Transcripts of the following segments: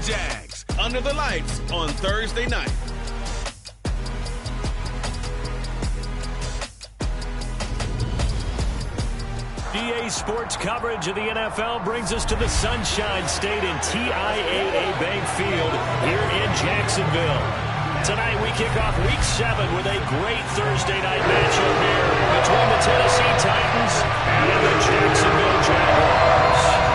Jags, under the lights on Thursday night. EA Sports coverage of the NFL brings us to the Sunshine State in TIAA Bank Field here in Jacksonville. Tonight we kick off Week 7 with a great Thursday night matchup here between the Tennessee Titans and the Jacksonville Jaguars.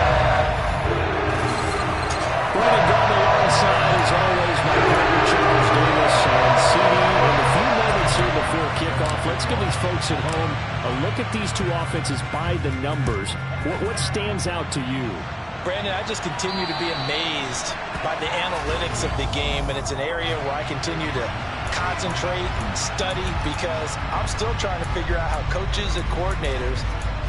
Running down alongside, as always, my partner Charles Davis and CD. In a few moments here before kickoff, let's give these folks at home a look at these two offenses by the numbers. What stands out to you? Brandon, I just continue to be amazed by the analytics of the game, and it's an area where I continue to concentrate and study because I'm still trying to figure out how coaches and coordinators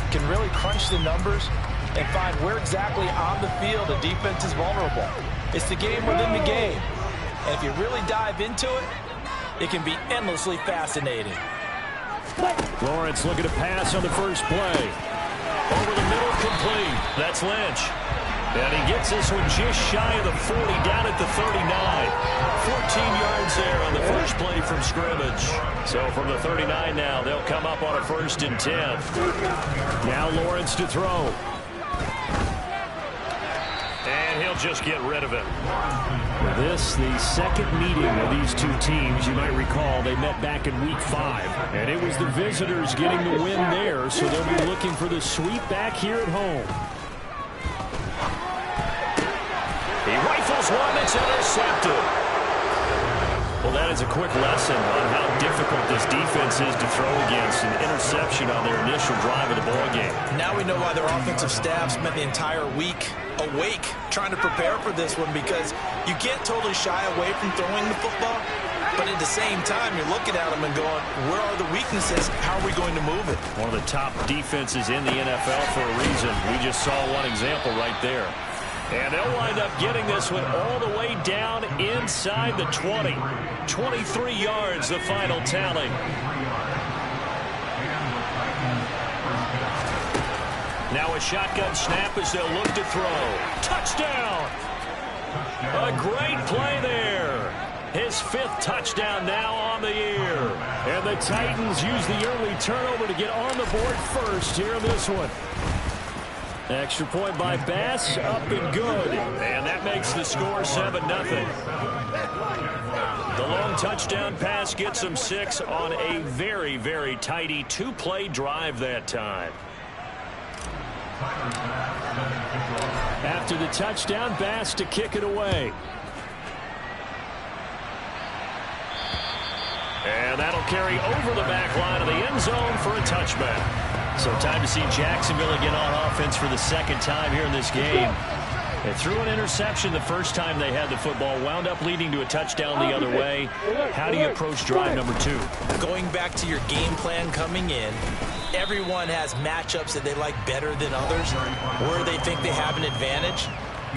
can really crunch the numbers and find where exactly on the field a defense is vulnerable. It's the game within the game, and if you really dive into it, it can be endlessly fascinating. Lawrence looking to pass on the first play. Over the middle, complete. That's Lynch. And he gets this one just shy of the 40, down at the 39. 14 yards there on the first play from scrimmage. So from the 39 now, they'll come up on a 1st and 10. Now Lawrence to throw. And he'll just get rid of it. This, the second meeting of these two teams. You might recall they met back in Week 5. And it was the visitors getting the win there, so they'll be looking for the sweep back here at home. He rifles one that's intercepted. Well, that is a quick lesson on how difficult this defense is to throw against. An interception on their initial drive of the ballgame. Now we know why their offensive staff spent the entire week awake trying to prepare for this one, because you can't totally shy away from throwing the football, but at the same time you're looking at them and going, where are the weaknesses? How are we going to move it? One of the top defenses in the NFL for a reason. We just saw one example right there. And they'll wind up getting this one all the way down inside the 20. 23 yards, the final tally. Now a shotgun snap as they'll look to throw. Touchdown! A great play there. His 5th touchdown now on the year. And the Titans use the early turnover to get on the board first here in this one. Extra point by Bass, up and good. And that makes the score 7-0. The long touchdown pass gets them 6 on a very, very tidy 2-play drive that time. After the touchdown, Bass to kick it away. And that'll carry over the back line of the end zone for a touchback. So time to see Jacksonville again on offense for the second time here in this game. They threw an interception the first time they had the football, wound up leading to a touchdown the other way. How do you approach drive number 2? Going back to your game plan coming in, everyone has matchups that they like better than others, where they think they have an advantage.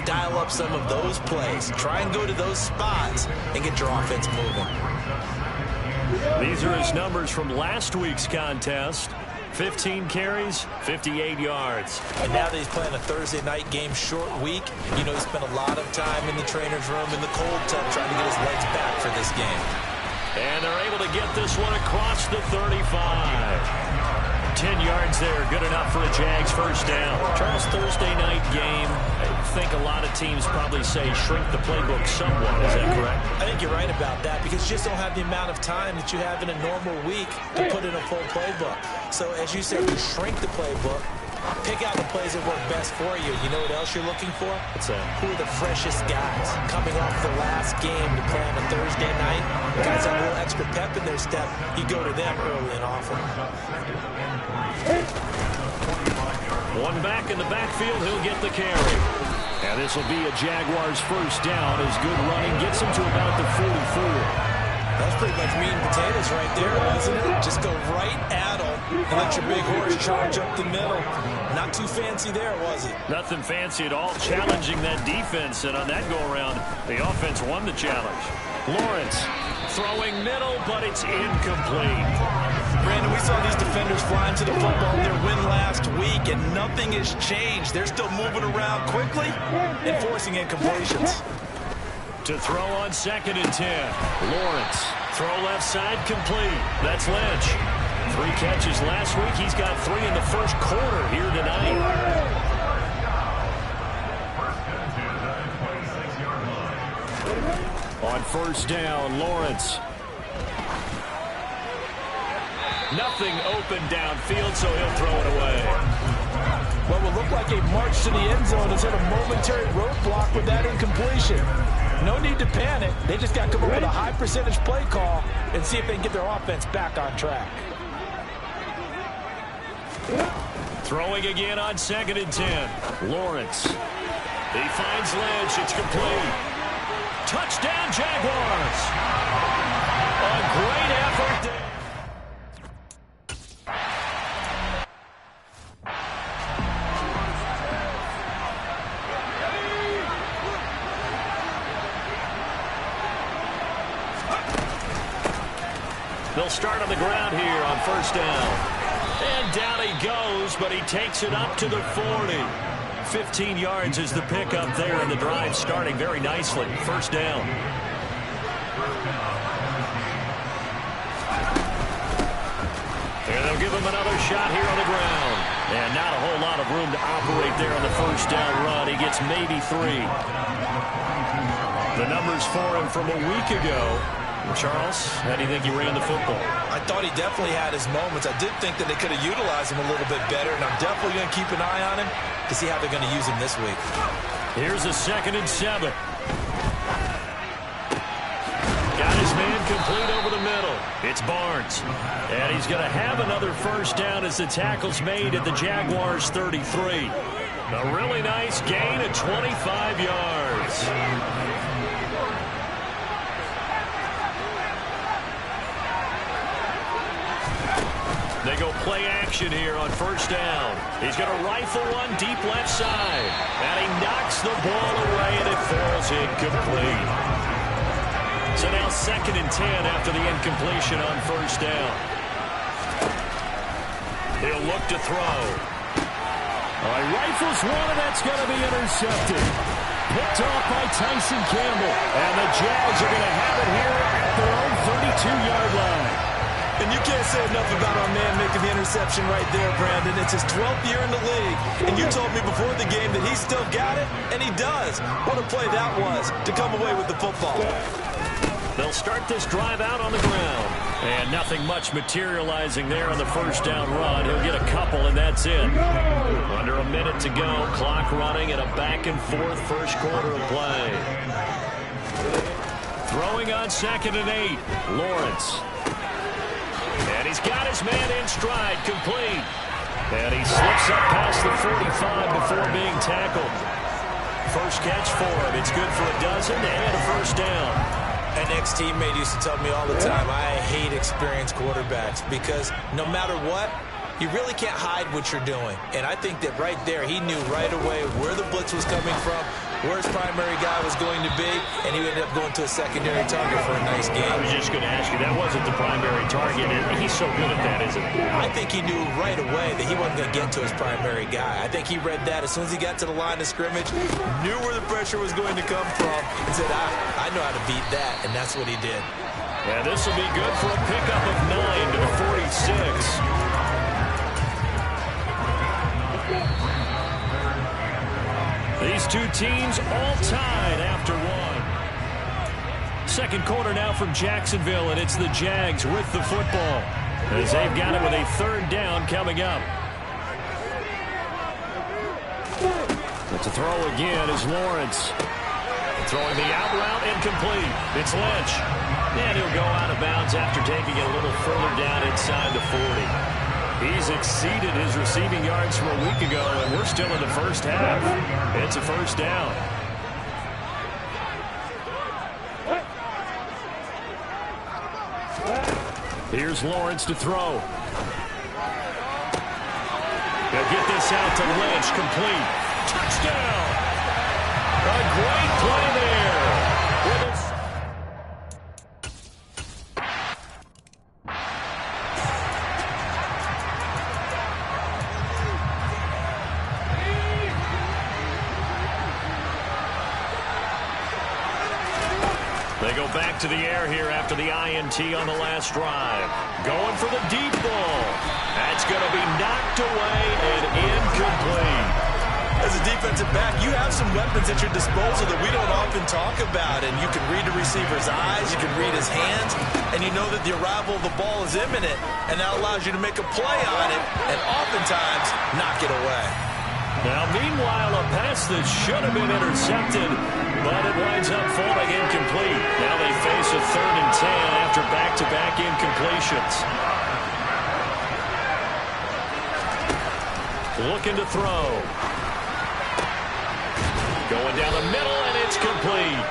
Dial up some of those plays. Try and go to those spots and get your offense moving. These are his numbers from last week's contest. 15 carries, 58 yards. And now that he's playing a Thursday night game, short week, you know, he spent a lot of time in the trainer's room in the cold tub trying to get his legs back for this game. And they're able to get this one across the 35. 10 yards there, good enough for a Jags first down. Charles, Thursday night game, I think a lot of teams probably say shrink the playbook somewhat. Is that correct? I think you're right about that, because you just don't have the amount of time that you have in a normal week to put in a full playbook. So as you said, you shrink the playbook, pick out the plays that work best for you. You know what else you're looking for? What's that? Who are the freshest guys coming off the last game to play on a Thursday night? Guys have a little extra pep in their step. You go to them early and often. One back in the backfield, he'll get the carry. And this will be a Jaguars first down as good running gets him to about the 44. That's pretty much meat and potatoes right there, wasn't it? Just go right at them and let your big horse charge up the middle. Not too fancy there, was it? Nothing fancy at all, challenging that defense. And on that go-around, the offense won the challenge. Lawrence throwing middle, but it's incomplete. Brandon, we saw these defenders flying to the football in their win last week, and nothing has changed. They're still moving around quickly and forcing incompletions. To throw on 2nd and 10. Lawrence. Throw left side complete. That's Lynch. 3 catches last week. He's got 3 in the first quarter here tonight. On 1st down, Lawrence. Nothing open downfield, so he'll throw it away. What will look like a march to the end zone is hit a momentary roadblock with that incompletion. No need to panic. They just got to come up with a high percentage play call and see if they can get their offense back on track. Throwing again on 2nd and 10. Lawrence. He finds Lynch. It's complete. Touchdown, Jaguars. A great effort there. They'll start on the ground here on 1st down. And down he goes, but he takes it up to the 40. 15 yards is the pickup there, and the drive starting very nicely. 1st down. And they'll give him another shot here on the ground. And not a whole lot of room to operate there on the 1st down run. He gets maybe 3. The numbers for him from a week ago. Charles, how do you think he ran the football? I thought he definitely had his moments. I did think that they could have utilized him a little bit better, and I'm definitely going to keep an eye on him to see how they're going to use him this week. Here's a 2nd and 7. Got his man complete over the middle. It's Barnes. And he's going to have another 1st down as the tackle's made at the Jaguars' 33. A really nice gain of 25 yards. They go play action here on 1st down. He's going to rifle one deep left side. And he knocks the ball away, and it falls incomplete. So now 2nd and 10 after the incompletion on 1st down. He'll look to throw. He rifles one, and that's going to be intercepted. Picked off by Tyson Campbell. And the Jags are going to have it here at their own 32-yard line. And you can't say enough about our man making the interception right there, Brandon. It's his 12th year in the league, and you told me before the game that he still got it, and he does. What a play that was to come away with the football. They'll start this drive out on the ground. And nothing much materializing there on the 1st down run. He'll get a couple, and that's it. Under a minute to go. Clock running at a back-and-forth first quarter of play. Throwing on 2nd and 8. Lawrence. And he's got his man in stride, complete. And he slips up past the 45 before being tackled. First catch for him. It's good for a dozen and a 1st down. An ex-teammate used to tell me all the time, I hate experienced quarterbacks because no matter what, you really can't hide what you're doing. And I think that right there, he knew right away where the blitz was coming from, where his primary guy was going to be, and he ended up going to a secondary target for a nice game. I was just going to ask you, that wasn't the primary target, and he's so good at that, isn't he? I think he knew right away that he wasn't going to get to his primary guy. I think he read that as soon as he got to the line of scrimmage, knew where the pressure was going to come from, and said, I know how to beat that, and that's what he did. Yeah, this will be good for a pickup of 9 to the 46. These two teams all tied after one. Second quarter now from Jacksonville, and it's the Jags with the football as they've got it with a 3rd down coming up. But to throw again is Lawrence. Throwing the out route incomplete. It's Lynch. And he'll go out of bounds after taking it a little further down inside the 40. He's exceeded his receiving yards from a week ago, and we're still in the first half. It's a 1st down. Here's Lawrence to throw. They'll get this out to Lynch, complete. Touchdown! A great play there. They go back to the air here after the INT on the last drive. Going for the deep ball. That's going to be knocked away and incomplete. As a defensive back, you have some weapons at your disposal that we don't often talk about. And you can read the receiver's eyes, you can read his hands, and you know that the arrival of the ball is imminent. And that allows you to make a play on it and oftentimes knock it away. Now, meanwhile, a pass that should have been intercepted, but it winds up falling incomplete. Now they face a 3rd and 10 after back-to-back incompletions. Looking to throw. Going down the middle, and it's complete.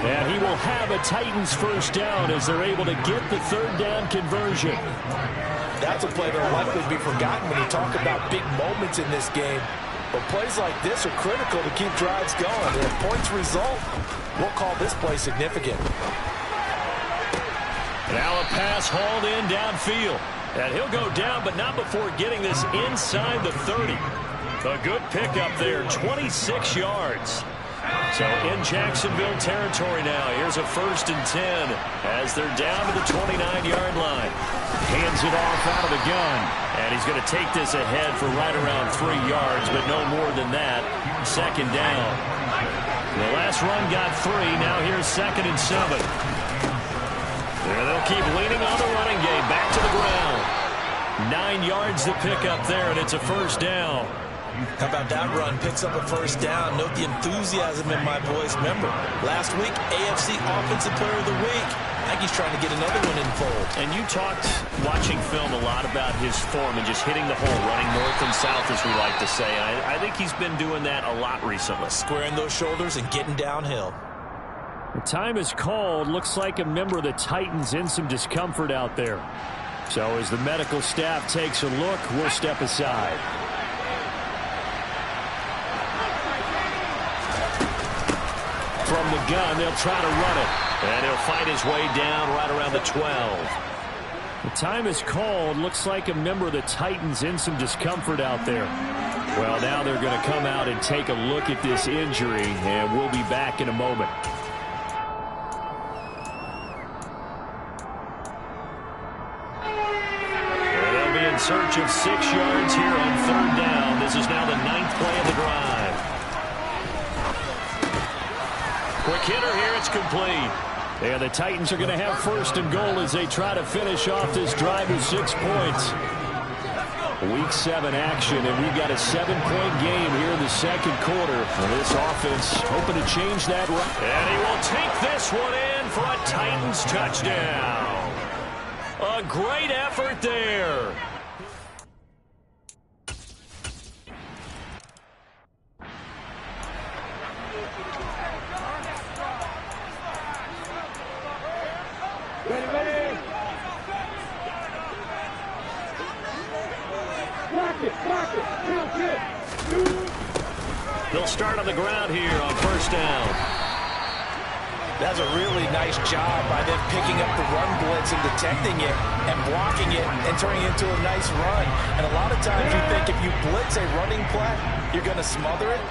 And he will have a Titans first down as they're able to get the 3rd down conversion. That's a play that will likely be forgotten when you talk about big moments in this game. But plays like this are critical to keep drives going. And if points result, we'll call this play significant. Now a pass hauled in downfield. And he'll go down, but not before getting this inside the 30. A good pickup there, 26 yards. So in Jacksonville territory now. Here's a 1st and 10 as they're down to the 29-yard line. Hands it off out of the gun. And he's going to take this ahead for right around 3 yards, but no more than that. 2nd down. The last run got 3. Now here's 2nd and 7. And they'll keep leaning on the running game. Back to the ground. 9 yards to pick up there, and it's a 1st down. How about that run? Picks up a 1st down. Note the enthusiasm in my voice. Remember, last week, AFC Offensive Player of the Week. I think he's trying to get another one in fold. And you talked, watching film, a lot about his form and just hitting the hole, running north and south, as we like to say. I think he's been doing that a lot recently. Squaring those shoulders and getting downhill. The time is called. Looks like a member of the Titans in some discomfort out there. So as the medical staff takes a look, we'll step aside. From the gun, they'll try to run it. And he'll fight his way down right around the 12. The time is called. Looks like a member of the Titans in some discomfort out there. Well, now they're going to come out and take a look at this injury, and we'll be back in a moment. They'll be in search of 6 yards here on 3rd down. This is now the 9th play of the drive. Quick hitter here, it's complete. And the Titans are going to have 1st and goal as they try to finish off this drive with 6 points. Week 7 action, and we've got a 7-point game here in the 2nd quarter. And this offense hoping to change that. And he will take this one in for a Titans touchdown. A great effort there. They'll start on the ground here on 1st down. That's a really nice job by them picking up the run blitz and detecting it and blocking it and turning it into a nice run. And a lot of times you think if you blitz a running play, you're going to smother it.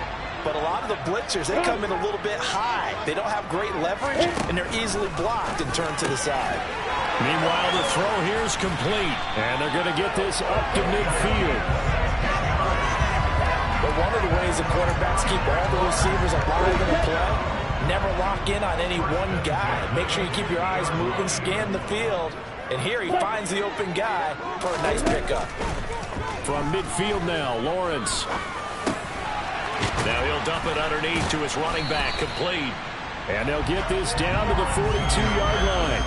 But a lot of the blitzers, they come in a little bit high. They don't have great leverage, and they're easily blocked and turned to the side. Meanwhile, the throw here is complete, and they're going to get this up to midfield. But one of the ways the quarterbacks keep all the receivers alive in a play, never lock in on any one guy. Make sure you keep your eyes moving, scan the field. And here he finds the open guy for a nice pickup. From midfield now, Lawrence. Now he'll dump it underneath to his running back, complete. And they'll get this down to the 42-yard line.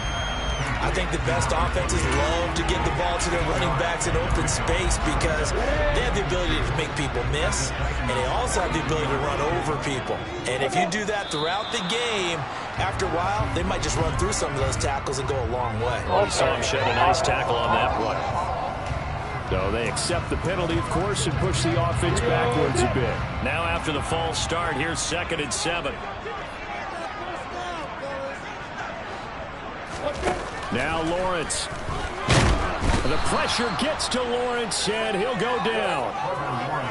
I think the best offenses love to get the ball to their running backs in open space because they have the ability to make people miss, and they also have the ability to run over people. And if you do that throughout the game, after a while, they might just run through some of those tackles and go a long way. We saw him shed a nice tackle on that one. So they accept the penalty, of course, and push the offense backwards a bit. Now after the false start, here's 2nd and 7. Now Lawrence. The pressure gets to Lawrence, and he'll go down.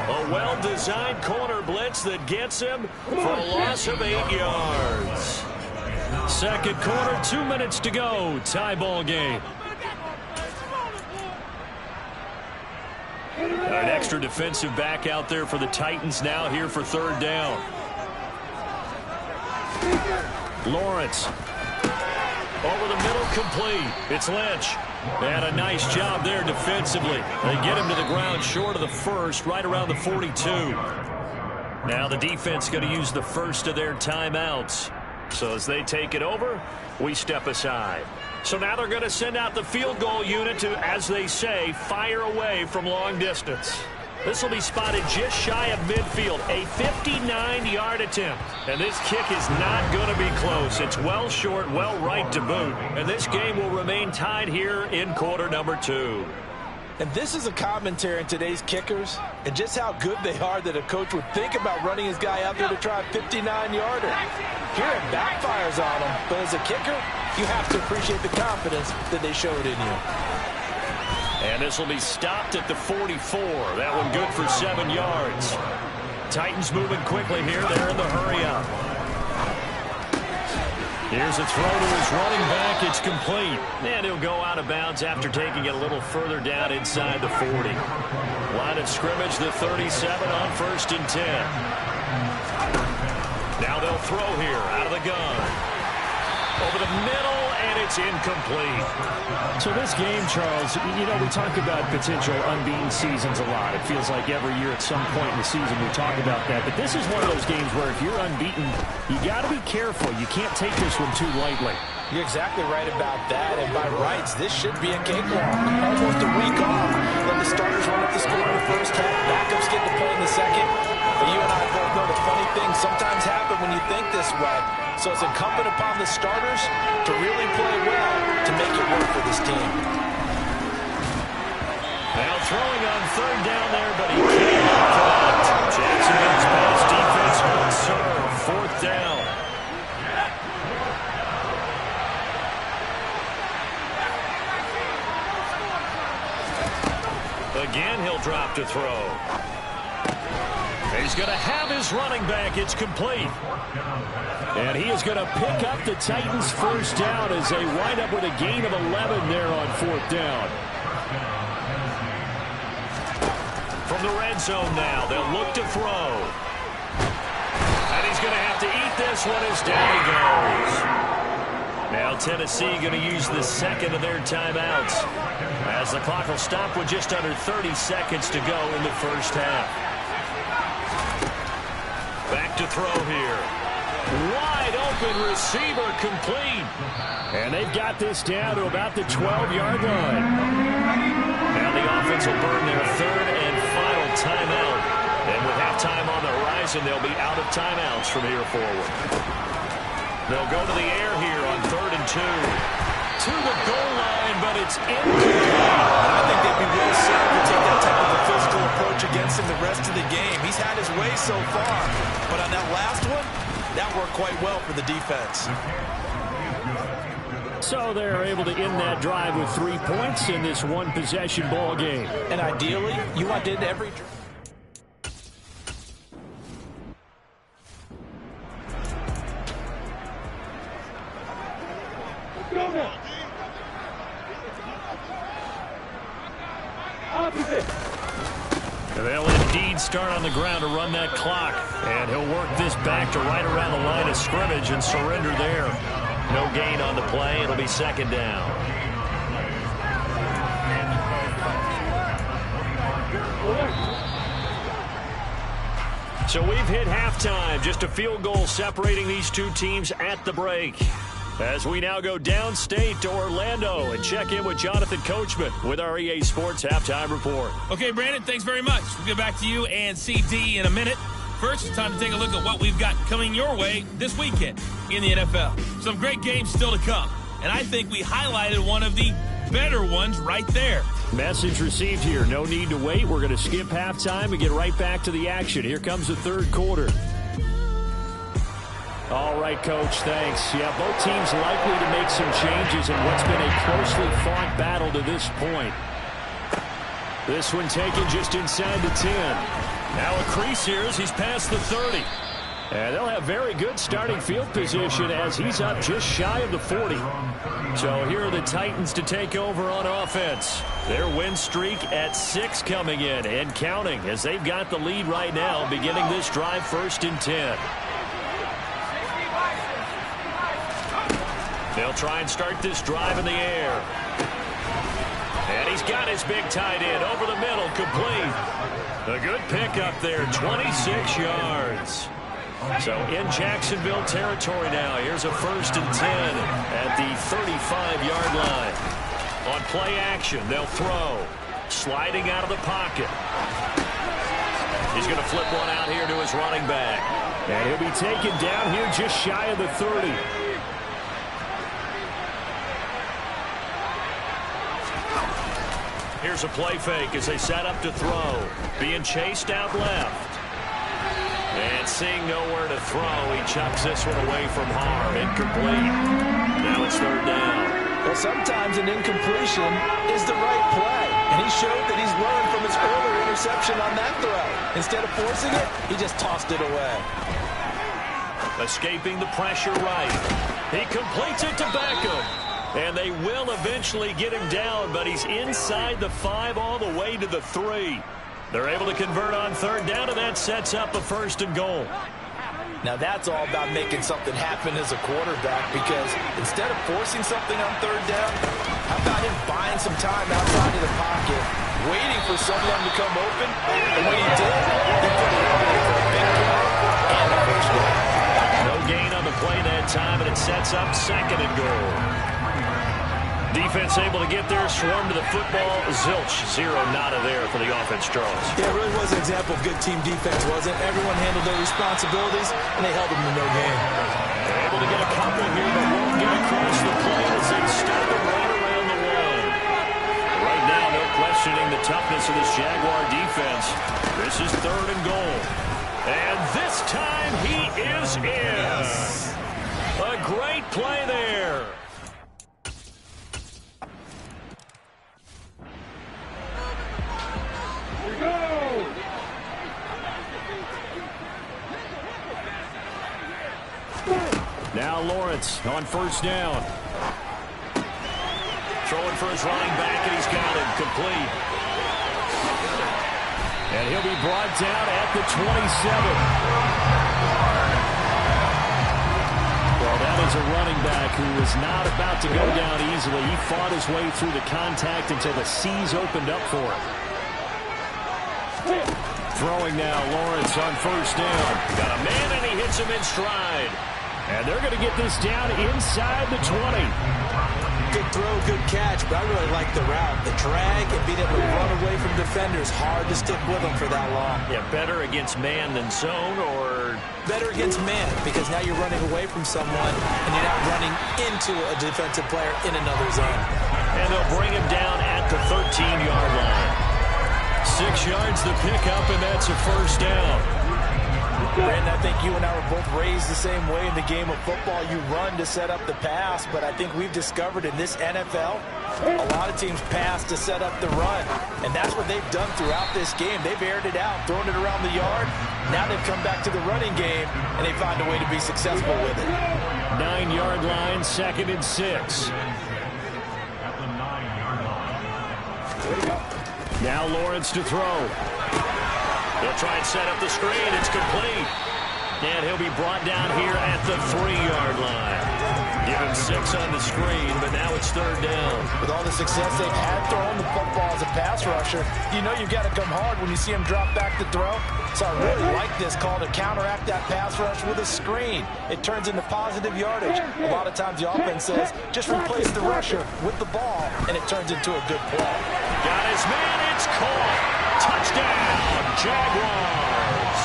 A well-designed corner blitz that gets him for a loss of 8 yards. Second quarter, 2 minutes to go. Tie ball game. An extra defensive back out there for the Titans now here for third down. Lawrence. Over the middle, complete. It's Lynch. And a nice job there defensively. They get him to the ground short of the first, right around the 42. Now the defense going to use the first of their timeouts. So as they take it over, we step aside. So now they're going to send out the field goal unit to, as they say, fire away from long distance. This will be spotted just shy of midfield, a 59-yard attempt. And this kick is not going to be close. It's well short, well right to boot. And this game will remain tied here in quarter number 2. And this is a commentary on today's kickers and just how good they are that a coach would think about running his guy out there to try a 59-yarder. Here it backfires on him, but as a kicker, you have to appreciate the confidence that they showed in you. And this will be stopped at the 44. That one good for 7 yards. Titans moving quickly here. They're in the hurry-up. Here's a throw to his running back. It's complete. And he'll go out of bounds after taking it a little further down inside the 40. Line of scrimmage, the 37 on 1st and 10. Now they'll throw here out of the gun. Over the middle, and it's incomplete. So this game, Charles, you know, we talk about potential unbeaten seasons a lot. It feels like every year at some point in the season we talk about that. But this is one of those games where if you're unbeaten, you got to be careful. You can't take this one too lightly. You're exactly right about that. And by rights, this should be a cakewalk. Almost a week off. Let the starters run up the score in the first half. Backups get to play in the second. But you and I both know the funny things sometimes happen when you think this way. So it's incumbent upon the starters to really play well to make it work for this team. Now throwing on third down there, but he can't connect. Jacksonville's pass defense won't serve. Fourth down. Again, he'll drop to throw. He's going to have his running back. It's complete. And he is going to pick up the Titans' first down as they wind up with a gain of 11 there on fourth down. From the red zone now, they'll look to throw. And he's going to have to eat this one as down he goes. Now Tennessee going to use the second of their timeouts as the clock will stop with just under 30 seconds to go in the first half. Back to throw here. Wide open receiver, complete. And they've got this down to about the 12-yard line. Now the offense will burn their third and final timeout. And with halftime on the horizon, they'll be out of timeouts from here forward. They'll go to the air here on 3rd and 2. To the goal line, but it's incomplete. I think they'd be well set to take that type of a physical approach against him the rest of the game. He's had his way so far, but on that last one, that worked quite well for the defense. So they're able to end that drive with 3 points in this one-possession ball game. And ideally, you want to end every They'll indeed start on the ground to run that clock. And he'll work this back to right around the line of scrimmage and surrender there. No gain on the play. It'll be second down. So we've hit halftime. Just a field goal separating these two teams at the break. As we now go downstate to Orlando and check in with Jonathan Coachman with our EA Sports Halftime Report. Okay, Brandon, thanks very much. We'll get back to you and CD in a minute. First, it's time to take a look at what we've got coming your way this weekend in the NFL. Some great games still to come, and I think we highlighted one of the better ones right there. Message received here. No need to wait. We're going to skip halftime and get right back to the action. Here comes the third quarter. All right, Coach, thanks. Yeah, both teams likely to make some changes in what's been a closely fought battle to this point. This one taken just inside the 10. Now a crease here as he's past the 30. And they'll have very good starting field position as he's up just shy of the 40. So here are the Titans to take over on offense. Their win streak at 6 coming in and counting as they've got the lead right now, beginning this drive 1st and 10. They'll try and start this drive in the air. And he's got his big tight end over the middle, complete. A good pickup there, 26 yards. So in Jacksonville territory now. Here's a 1st and 10 at the 35-yard line. On play action, they'll throw. Sliding out of the pocket. He's going to flip one out here to his running back. And he'll be taken down here just shy of the 30. Here's a play fake as they set up to throw. Being chased out left. And seeing nowhere to throw, he chucks this one away from harm. Incomplete. Now it's 3rd down. Well, sometimes an incompletion is the right play. And he showed that he's learned from his earlier interception on that throw. Instead of forcing it, he just tossed it away. Escaping the pressure right. He completes it to Beckham. And they will eventually get him down, but he's inside the 5 all the way to the 3. They're able to convert on 3rd down, and that sets up a 1st and goal. Now that's all about making something happen as a quarterback, because instead of forcing something on 3rd down, how about him buying some time outside of the pocket, waiting for someone to come open, and when he did, he put it on for a big play and a 1st down. No gain on the play that time, and it sets up 2nd and goal. Defense able to get there, swarm to the football. Zilch, 0 nada there for the offense, Charles. Yeah, it really was an example of good team defense, wasn't it? Everyone handled their responsibilities, and they held them to no gain. They're able to get a couple here, but won't get across the play as they start them right around the 1. Right now, no questioning the toughness of this Jaguar defense. This is 3rd and goal. And this time he is in. Yes. A great play there. Now Lawrence on 1st down. Throwing for his running back, and he's got him complete. And he'll be brought down at the 27. Well, that is a running back who is not about to go down easily. He fought his way through the contact until the seas opened up for him. Throwing now, Lawrence on 1st down. Got a man, and he hits him in stride. And they're going to get this down inside the 20. Good throw, good catch, but I really like the route. The drag and being able to run away from defenders, hard to stick with them for that long. Yeah, better against man than zone, or? Better against man, because now you're running away from someone, and you're not running into a defensive player in another zone. And they'll bring him down at the 13-yard line. 6 yards the pickup, and that's a 1st down. Brandon, I think you and I were both raised the same way in the game of football. You run to set up the pass, but I think we've discovered in this NFL, a lot of teams pass to set up the run, and that's what they've done throughout this game. They've aired it out, thrown it around the yard. Now they've come back to the running game, and they find a way to be successful with it. 9-yard line, 2nd and 6. Now Lawrence to throw. He'll try and set up the screen. It's complete. And he'll be brought down here at the 3-yard line. Give him 6 on the screen, but now it's 3rd down. With all the success they've had throwing the football as a pass rusher, you know you've got to come hard when you see him drop back to throw. So I really like this call to counteract that pass rush with a screen. It turns into positive yardage. A lot of times the offense says, just replace the rusher with the ball, and it turns into a good play. Got his man. It's caught. Touchdown, Jaguars.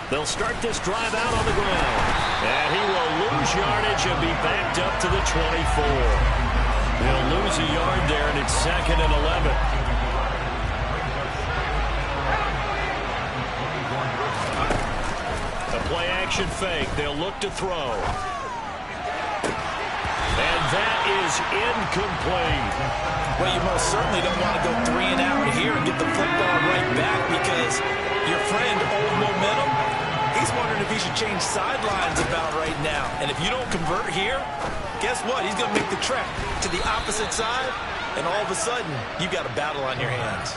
They'll start this drive out on the ground. And he will lose yardage and be backed up to the 24. They'll lose a yard there, and it's 2nd and 11. Play action fake. They'll look to throw. And that is incomplete. Well, you most certainly don't want to go 3 and out here and get the football right back because your friend, old momentum, he's wondering if he should change sidelines about right now. And if you don't convert here, guess what? He's going to make the trek to the opposite side, and all of a sudden, you've got a battle on your hands.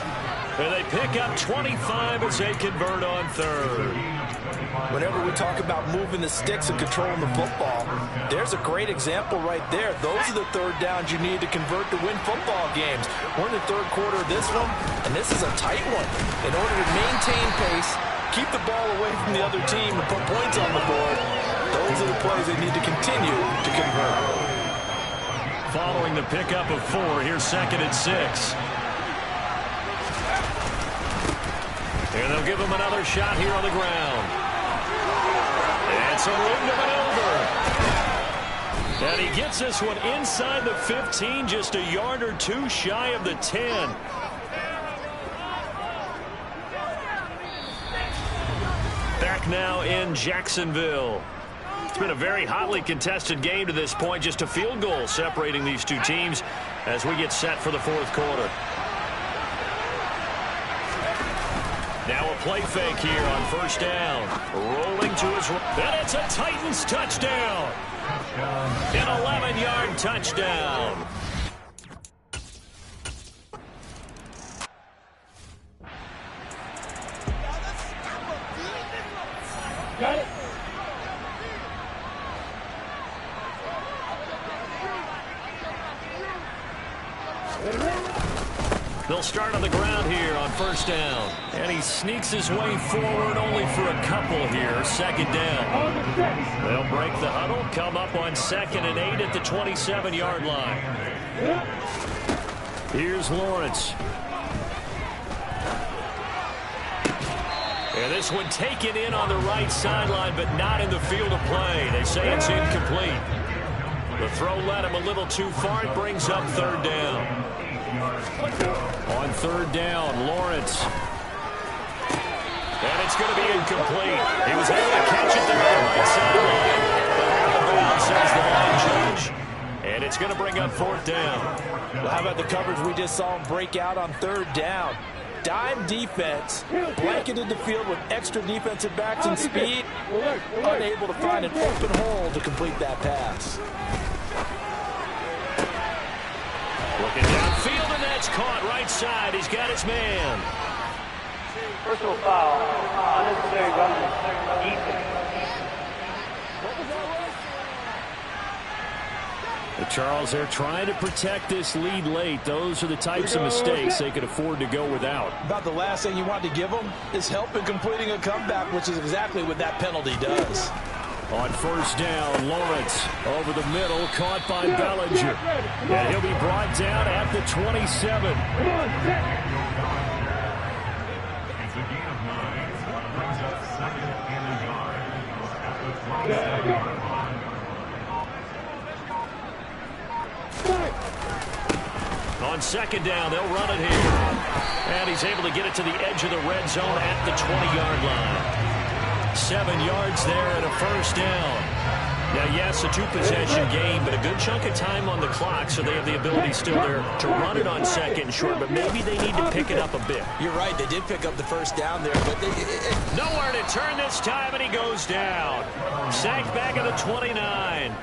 And they pick up 25 as they convert on third. Whenever we talk about moving the sticks and controlling the football, there's a great example right there. Those are the third downs you need to convert to win football games. We're in the third quarter of this one, and this is a tight one. In order to maintain pace, keep the ball away from the other team, and put points on the board, those are the plays they need to continue to convert. Following the pickup of 4, here's 2nd and 6. And they'll give him another shot here on the ground. And some room to maneuver. And he gets this one inside the 15, just a yard or 2 shy of the 10. Back now in Jacksonville. It's been a very hotly contested game to this point. Just a field goal separating these two teams as we get set for the 4th quarter. Now a play fake here on 1st down. Rolling to his right. And it's a Titans touchdown. An 11-yard touchdown. Got it. They'll start on the ground here on 1st down. And he sneaks his way forward only for a couple here. 2nd down. They'll break the huddle, come up on 2nd and 8 at the 27-yard line. Here's Lawrence. And this one taken in on the right sideline, but not in the field of play. They say it's incomplete. The throw led him a little too far. It brings up 3rd down. On 3rd down, Lawrence. And it's going to be incomplete. He was able to catch it there on the right sideline. Says the line judge. And it's going to bring up 4th down. Well, how about the coverage we just saw him break out on 3rd down? Dime defense, blanketed the field with extra defensive backs and speed, unable to find an open hole to complete that pass. Looking downfield, and that's caught right side. He's got his man. Personal foul. Unnecessary running. Defense. Charles, they're trying to protect this lead late. Those are the types of mistakes they could afford to go without. About the last thing you want to give them is help in completing a comeback, which is exactly what that penalty does. On 1st down, Lawrence over the middle, caught by Bellinger. And he'll be brought down at the 27. It's a gain of 9. Brings up 2nd and a yard at the 27-yard line. On 2nd down, they'll run it here. And he's able to get it to the edge of the red zone at the 20-yard line. 7 yards there and a 1st down. Now, yes, a 2-possession game, but a good chunk of time on the clock, so they have the ability still there to run it on 2nd and short, but maybe they need to pick it up a bit. You're right. They did pick up the 1st down there, but nowhere to turn this time, and he goes down. Sacked back at the 29.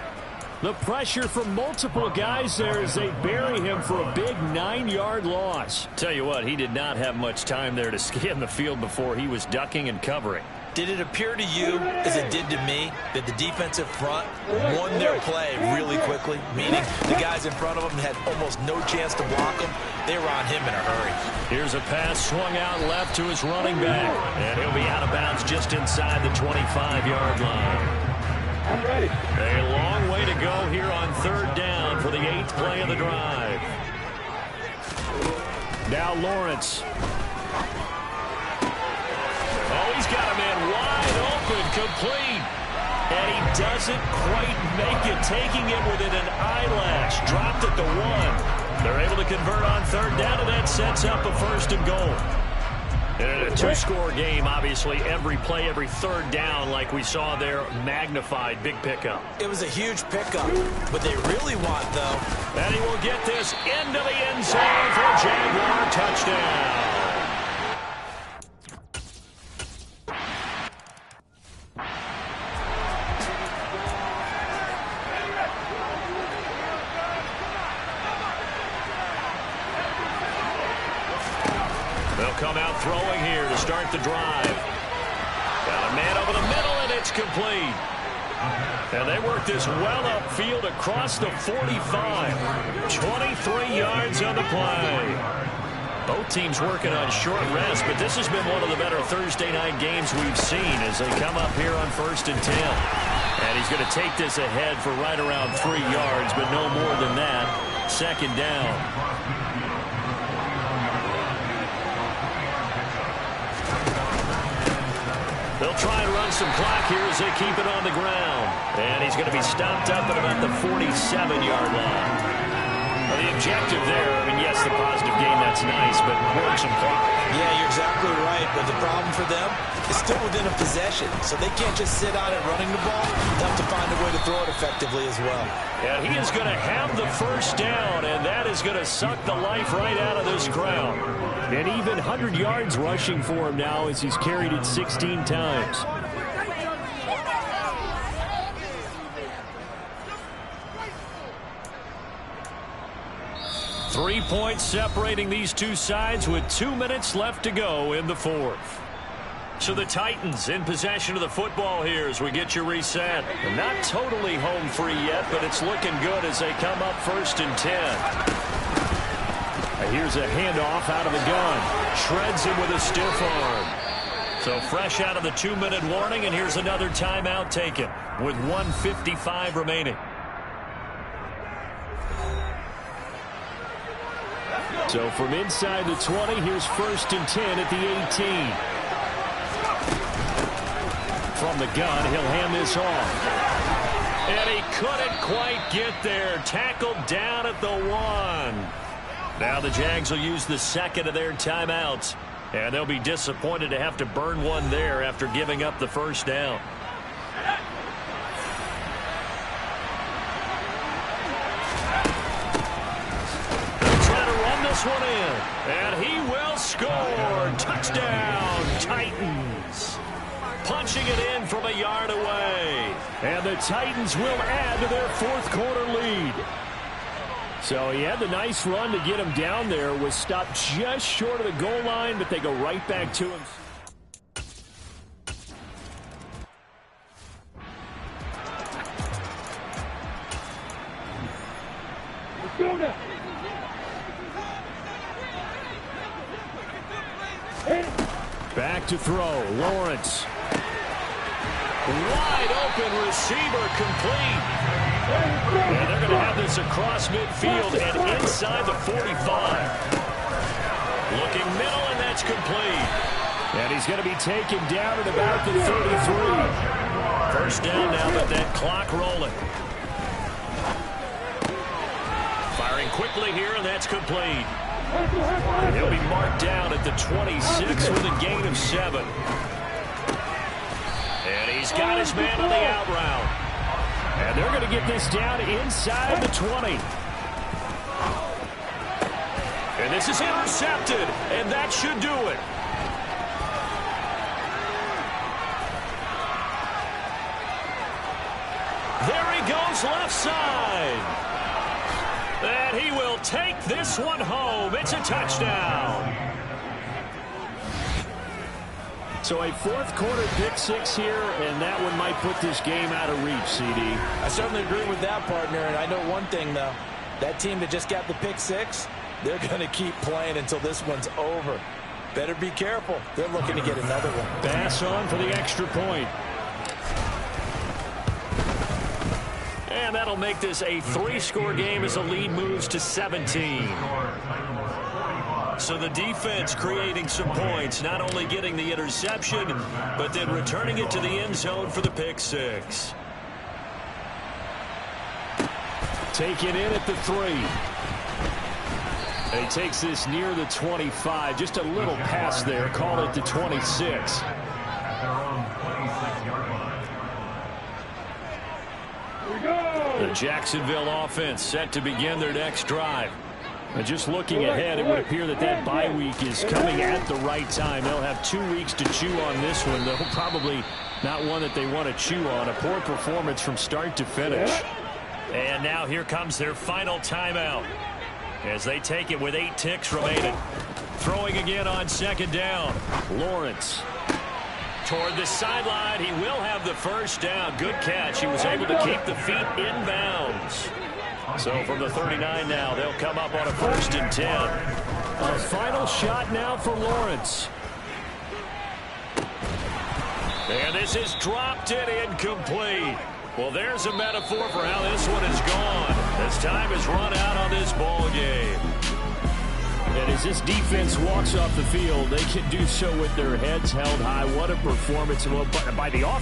The pressure from multiple guys there as they bury him for a big 9-yard loss. Tell you what, he did not have much time there to scan the field before he was ducking and covering. Did it appear to you, as it did to me, that the defensive front won their play really quickly? Meaning the guys in front of them had almost no chance to block him. They were on him in a hurry. Here's a pass swung out left to his running back. And he'll be out of bounds just inside the 25-yard line. I'm ready. A long way to go here on 3rd down for the 8th play of the drive. Now Lawrence. Oh, he's got a man wide open, complete. And he doesn't quite make it, taking it within an eyelash. Dropped at the 1. They're able to convert on 3rd down, and that sets up a 1st and goal. And in a two-score game, obviously, every play, every third down, like we saw there, magnified, big pickup. It was a huge pickup. What they really want, though. And he will get this into the end zone for a Jaguar touchdown. They'll come out throwing here to start the drive. Got a man over the middle, and it's complete. And they work this well upfield across the 45. 23 yards on the play. Both teams working on short rest, but this has been one of the better Thursday night games we've seen as they come up here on 1st and 10. And he's going to take this ahead for right around 3 yards, but no more than that. 2nd down. They'll try and run some clock here as they keep it on the ground. And he's going to be stopped up at about the 47-yard line. Well, the objective there, I mean, yes, the positive gain, that's nice, but work some clock. Yeah, you're exactly right. But the problem for them is still within a possession. So they can't just sit on it running the ball. They'll have to find a way to throw it effectively as well. And he is going to have the first down, and that is going to suck the life right out of this crowd. And even 100 yards rushing for him now as he's carried it 16 times. Three points separating these two sides with 2 minutes left to go in the fourth. So the Titans in possession of the football here as we get you reset. And not totally home free yet, but it's looking good as they come up 1st and 10. Here's a handoff out of the gun. Shreds him with a stiff arm. So fresh out of the 2-minute warning, and here's another timeout taken with 1:55 remaining. So from inside the 20, here's 1st and 10 at the 18. From the gun, he'll hand this off. And he couldn't quite get there. Tackled down at the 1. Now the Jags will use the second of their timeouts. And they'll be disappointed to have to burn one there after giving up the first down. They'll try to run this one in. And he will score. Touchdown, Titans. Punching it in from a yard away. And the Titans will add to their 4th quarter lead. So he had the nice run to get him down there. Was stopped just short of the goal line, but they go right back to him. Back to throw. Lawrence. Wide open receiver complete. And they're going to have this across midfield and inside the 45. Looking middle, and that's complete. And he's going to be taken down at about the 33. First down now, but that clock rolling. Firing quickly here, and that's complete. He'll be marked down at the 26 with a gain of 7. And he's got his man on the out route. And they're going to get this down inside the 20. And this is intercepted, and that should do it. There he goes left side. And he will take this one home. It's a touchdown. So a 4th quarter pick 6 here, and that one might put this game out of reach, CD. I certainly agree with that, partner. And I know one thing, though. That team that just got the pick 6, they're going to keep playing until this one's over. Better be careful. They're looking to get another one. Pass on for the extra point. And that'll make this a 3-score game as the lead moves to 17. So the defense creating some points, not only getting the interception, but then returning it to the end zone for the pick 6. Taken in at the 3. And he takes this near the 25. Just a little pass there. Call it the 26. At their own 26-yard line. The Jacksonville offense set to begin their next drive. And just looking ahead, it would appear that that bye week is coming at the right time. They'll have 2 weeks to chew on this one. They'll probably not one that they want to chew on. A poor performance from start to finish. And now here comes their final timeout as they take it with 8 ticks remaining. Throwing again on second down. Lawrence. Toward the sideline, he will have the first down. Good catch. He was able to keep the feet in bounds. So from the 39 now, they'll come up on a 1st and 10. A final shot now for Lawrence. And this is dropped and incomplete. Well, there's a metaphor for how this one is gone. As time has run out on this ball game. And as this defense walks off the field, they can do so with their heads held high. What a performance by the offense.